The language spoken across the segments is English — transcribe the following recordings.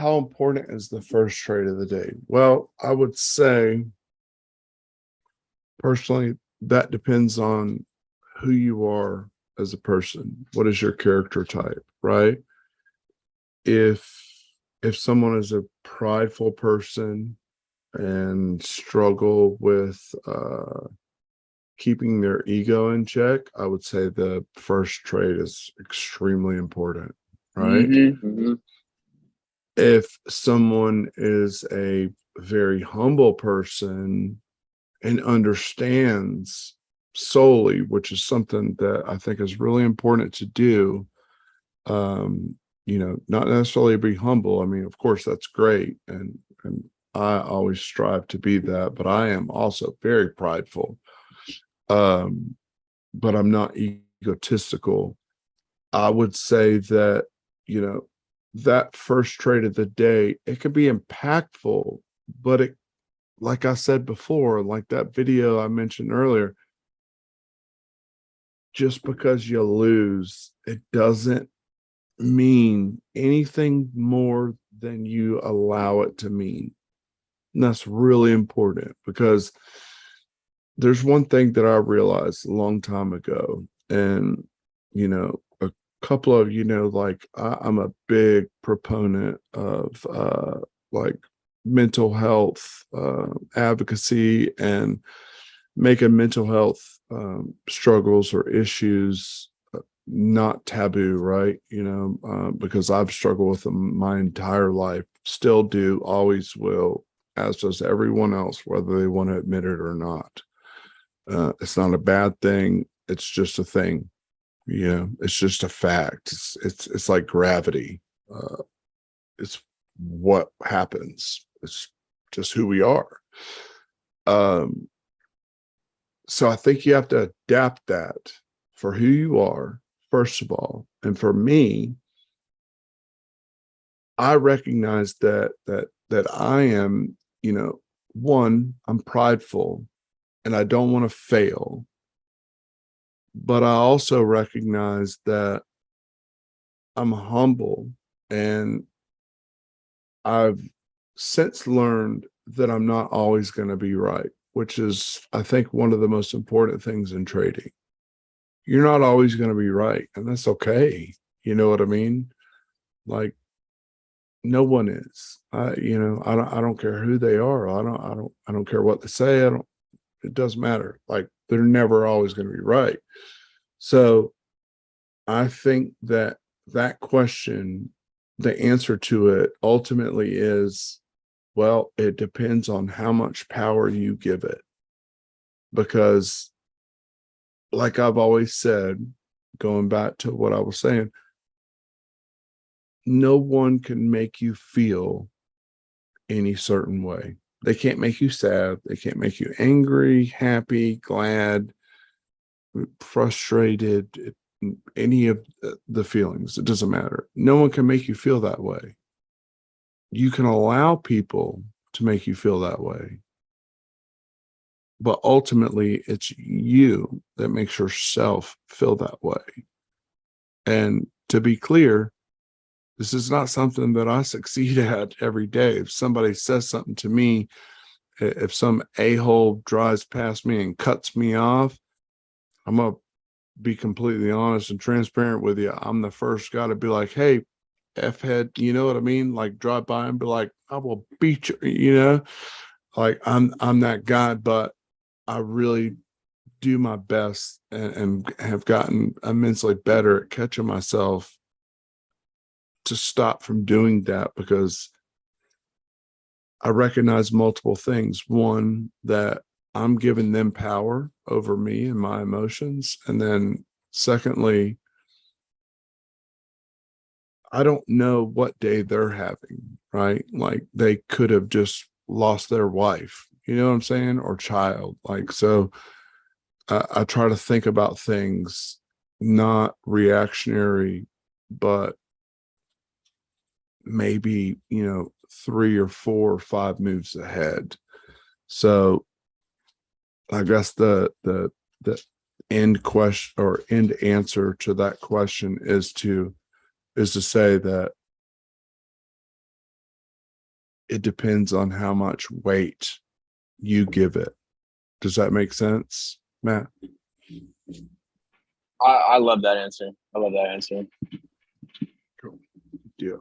how important is the first trade of the day? Well, I would say personally, that depends on who you are as a person. What is your character type, right? If if someone is a prideful person and struggle with keeping their ego in check, I would say the first trade is extremely important, right? Hmm. If someone is a very humble person and understands solely, which is something that I think is really important to do, not necessarily be humble. I mean, of course, that's great. And I always strive to be that, but I am also very prideful. Um, but I'm not egotistical. I would say that, you know, that first trade of the day, it could be impactful, but it, like I said before, like that video I mentioned earlier, just because you lose, it doesn't mean anything more than you allow it to mean. And that's really important because there's one thing that I realized a long time ago, and a couple of like I'm a big proponent of like mental health advocacy and making mental health struggles or issues not taboo, right? Because I've struggled with them my entire life, still do, always will, as does everyone else, whether they want to admit it or not. It's not a bad thing. It's just a thing. It's just a fact. It's like gravity. It's what happens. It's just who we are. Um, so I think you have to adapt that for who you are, first of all. And for me, I recognize that I am, one, I'm prideful and I don't want to fail. But I also recognize that I'm humble, and I've since learned that I'm not always going to be right, which is, I think, one of the most important things in trading. You're not always going to be right, and that's okay. You know what I mean? Like, no one is. I don't care who they are. I don't care what they say. It doesn't matter. Like, they're never always going to be right. So I think that question, the answer to it ultimately is, well, it depends on how much power you give it. Because, like I've always said, going back to what I was saying, no one can make you feel any certain way. They can't make you sad. They can't make you angry, happy, glad, frustrated, any of the feelings. It doesn't matter. No one can make you feel that way. You can allow people to make you feel that way, but ultimately it's you that makes yourself feel that way. And to be clear, this is not something that I succeed at every day. If somebody says something to me, if some a-hole drives past me and cuts me off, I'm going to be completely honest and transparent with you. I'm the first guy to be like, hey, F head, you know what I mean? Like, drive by and be like, I will beat you, like I'm that guy. But I really do my best and have gotten immensely better at catching myself to stop from doing that, because I recognize multiple things. One, that I'm giving them power over me and my emotions. And then secondly, I don't know what day they're having, right? Like, they could have just lost their wife, you know what I'm saying? Or child. Like, so I try to think about things not reactionary, but maybe, 3 or 4 or 5 moves ahead. So I guess the end question or end answer to that question is to say that it depends on how much weight you give it. Does that make sense, Matt? I love that answer. I love that answer. Cool. Yeah.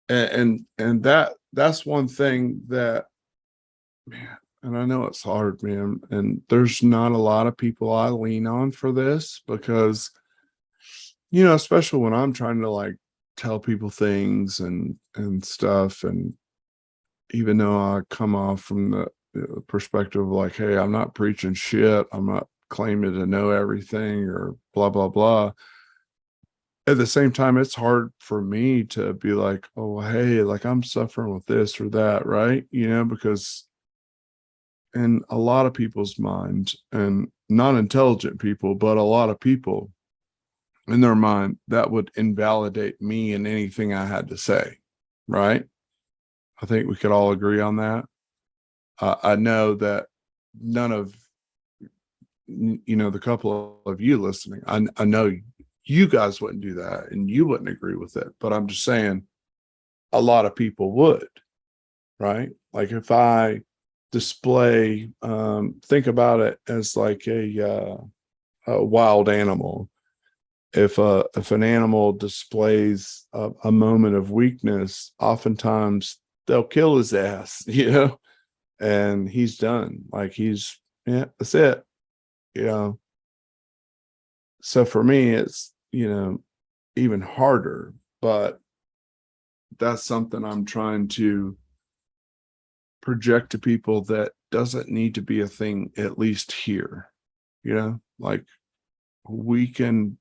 And that's one thing that, man, and I know it's hard, man, and there's not a lot of people I lean on for this because, especially when I'm trying to like tell people things and stuff, and even though I come off from the perspective of like, hey, I'm not preaching shit, I'm not claiming to know everything or blah blah blah, at the same time it's hard for me to be like, oh hey, like I'm suffering with this or that, right? Because in a lot of people's minds, and not intelligent people, but a lot of people in their mind, that would invalidate me and anything I had to say, right? I think we could all agree on that. I know that none of the couple of you listening, I know you guys wouldn't do that and you wouldn't agree with it, but I'm just saying a lot of people would, right? Like if I display, think about it as like a wild animal. If an animal displays a moment of weakness, oftentimes they'll kill his ass, and he's done. Like yeah, that's it. You know. So for me, it's even harder, but that's something I'm trying to project to people that doesn't need to be a thing, at least here. Like we can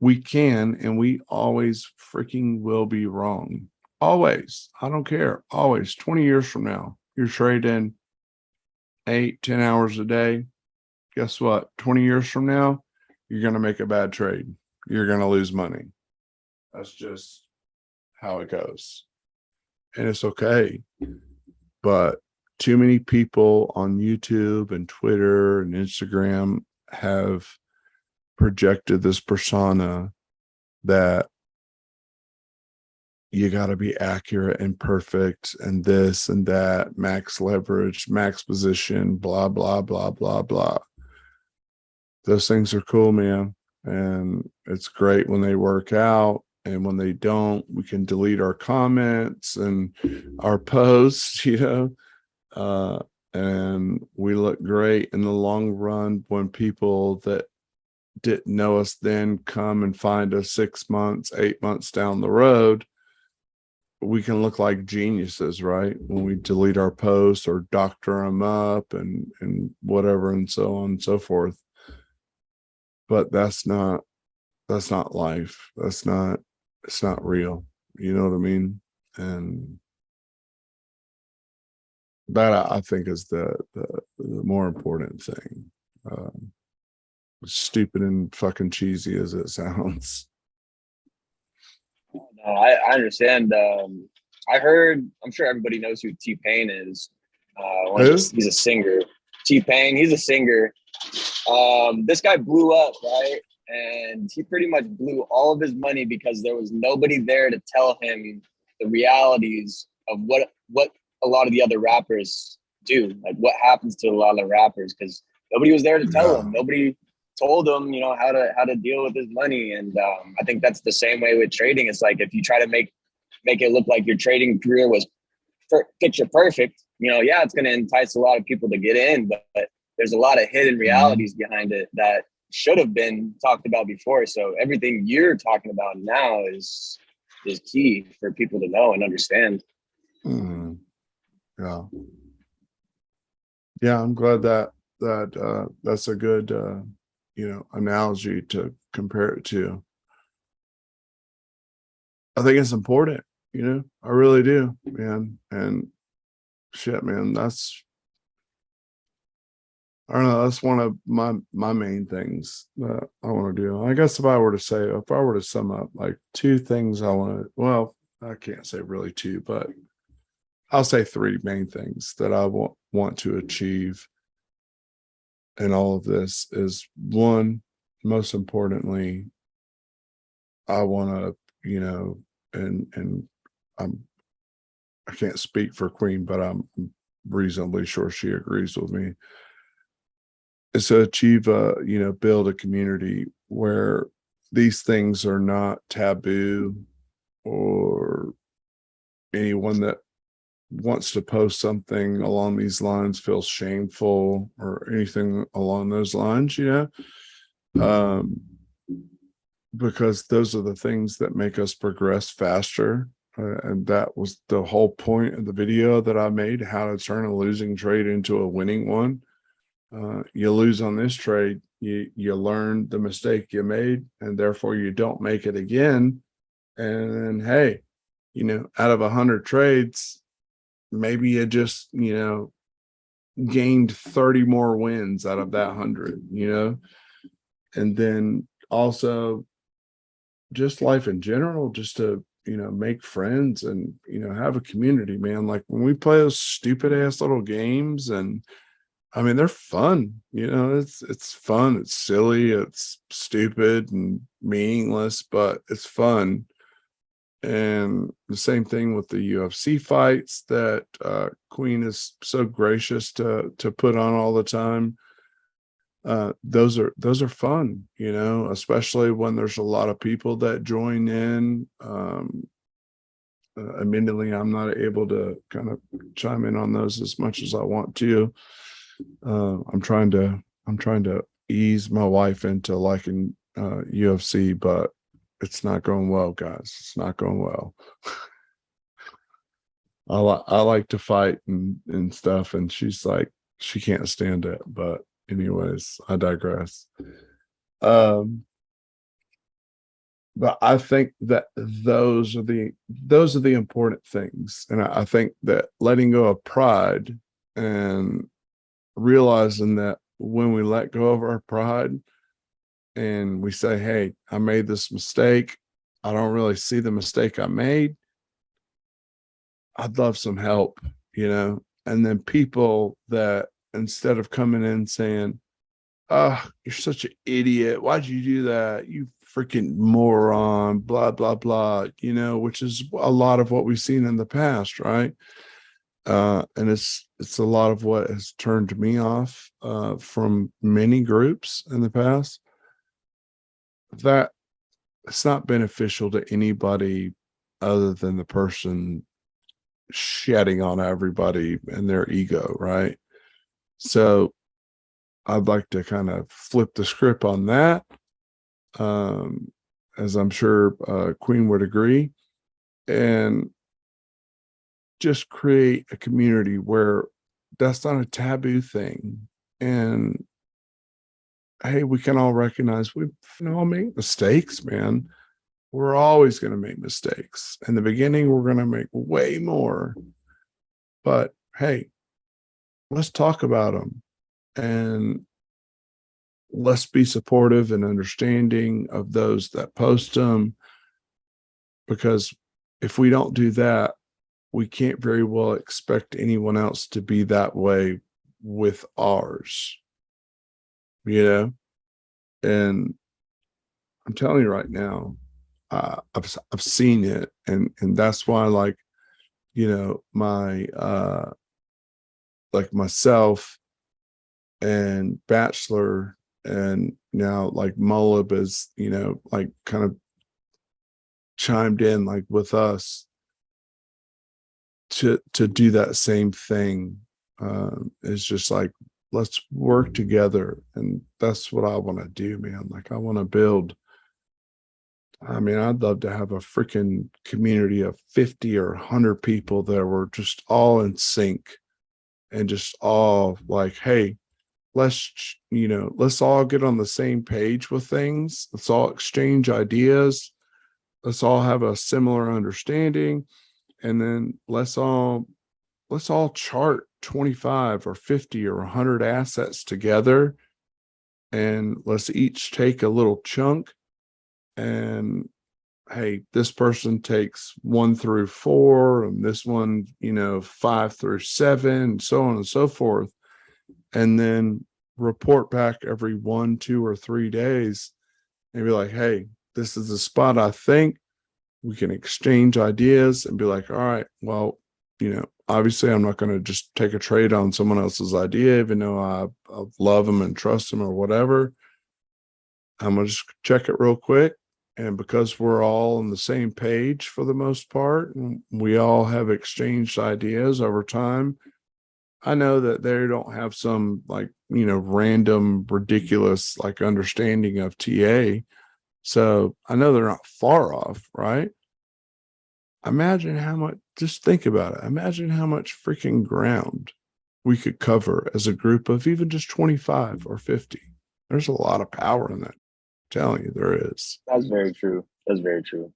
and we always freaking will be wrong. Always. I don't care. Always. 20 years from now, you're trading 8-10 hours a day. Guess what? 20 years from now, you're going to make a bad trade. You're going to lose money. That's just how it goes. And it's okay. But too many people on YouTube and Twitter and Instagram have projected this persona that you got to be accurate and perfect and this and that, max leverage, max position, blah, blah, blah, blah, blah. Those things are cool, man. And it's great when they work out. And when they don't, we can delete our comments and our posts, and we look great in the long run when people that didn't know us then come and find us 6 months, 8 months down the road. We can look like geniuses, right? When we delete our posts or doctor them up and whatever and so on and so forth. But that's not life. It's not real. You know what I mean? And that I think is the more important thing. Stupid and fucking cheesy as it sounds. No, I understand. I heard. I'm sure everybody knows who T-Pain is. Who? He's a singer. T-Pain. He's a singer. This guy blew up, right? And he pretty much blew all of his money because there was nobody there to tell him the realities of what a lot of the other rappers do, like what happens to a lot of the rappers, because nobody was there to tell Yeah. him. Nobody told him, how to deal with his money. And I think that's the same way with trading. It's like if you try to make it look like your trading career was picture perfect, yeah, it's going to entice a lot of people to get in, but there's a lot of hidden Mhm. realities behind it that should have been talked about before. So everything you're talking about now is key for people to know and understand. Mhm. Yeah. Yeah, I'm glad that's a good analogy to compare it to. I think it's important, I really do, man. And shit, man, I don't know, that's one of my main things that I want to do. I guess if I were to sum up like two things well, I can't say really two, but I'll say three main things that I want to achieve in all of this is one, most importantly, I want to, and I'm I can't speak for Queen, but I'm reasonably sure she agrees with me, is to achieve build a community where these things are not taboo, or anyone that wants to post something along these lines feels shameful or anything along those lines, because those are the things that make us progress faster. And that was the whole point of the video that I made, how to turn a losing trade into a winning one. You lose on this trade, you learn the mistake you made, and therefore you don't make it again. And then, hey, out of 100 trades, maybe you just, gained 30 more wins out of that 100, and then also just life in general, just to, make friends and, have a community, man. Like when we play those stupid ass little games, and I mean, they're fun, it's fun. It's silly. It's stupid and meaningless, but it's fun. And the same thing with the UFC fights that Queen is so gracious to put on all the time. Those are fun, especially when there's a lot of people that join in. Admittedly, I'm not able to kind of chime in on those as much as I want to. I'm trying to ease my wife into liking UFC, but it's not going well, guys. It's not going well. I like to fight and stuff, and she's like, she can't stand it. But anyways, I digress. But I think that those are the important things, and I think that letting go of pride and realizing that when we let go of our pride and we say, hey, I made this mistake, I don't really see the mistake I made, I'd love some help, and then people that, instead of coming in saying, oh, you're such an idiot, why'd you do that, you freaking moron, blah blah blah, which is a lot of what we've seen in the past, right? And it's a lot of what has turned me off from many groups in the past. That it's not beneficial to anybody other than the person shedding on everybody and their ego, right? So I'd like to kind of flip the script on that, as I'm sure Queen would agree, and just create a community where that's not a taboo thing. And hey, we can all recognize we all make mistakes, man. We're always going to make mistakes. In the beginning, we're going to make way more. But hey, let's talk about them, and let's be supportive and understanding of those that post them. Because if we don't do that, we can't very well expect anyone else to be that way with ours, And I'm telling you right now, I've seen it, and that's why, like, my like myself and Bachelor, and now like Moab is, like kind of chimed in like with us to do that same thing. It's just like, let's work together, and that's what I want to do, man. Like I want to build. I mean, I'd love to have a freaking community of 50 or 100 people that were just all in sync and just all like, hey, let's all get on the same page with things. Let's all exchange ideas. Let's all have a similar understanding. And then let's all chart 25 or 50 or 100 assets together. And let's each take a little chunk, and hey, this person takes 1 through 4, and this one, 5 through 7, so on and so forth. And then report back every 1, 2, or 3 days and be like, hey, this is the spot I think. We can exchange ideas and be like, all right, well, obviously I'm not going to just take a trade on someone else's idea, even though I love them and trust them or whatever. I'm going to just check it real quick. And because we're all on the same page for the most part, and we all have exchanged ideas over time, I know that they don't have some random, ridiculous understanding of TA. So I know they're not far off, right? Imagine how much, just think about it. Imagine how much freaking ground we could cover as a group of even just 25 or 50. There's a lot of power in that. I'm telling you, there is. That's very true. That's very true.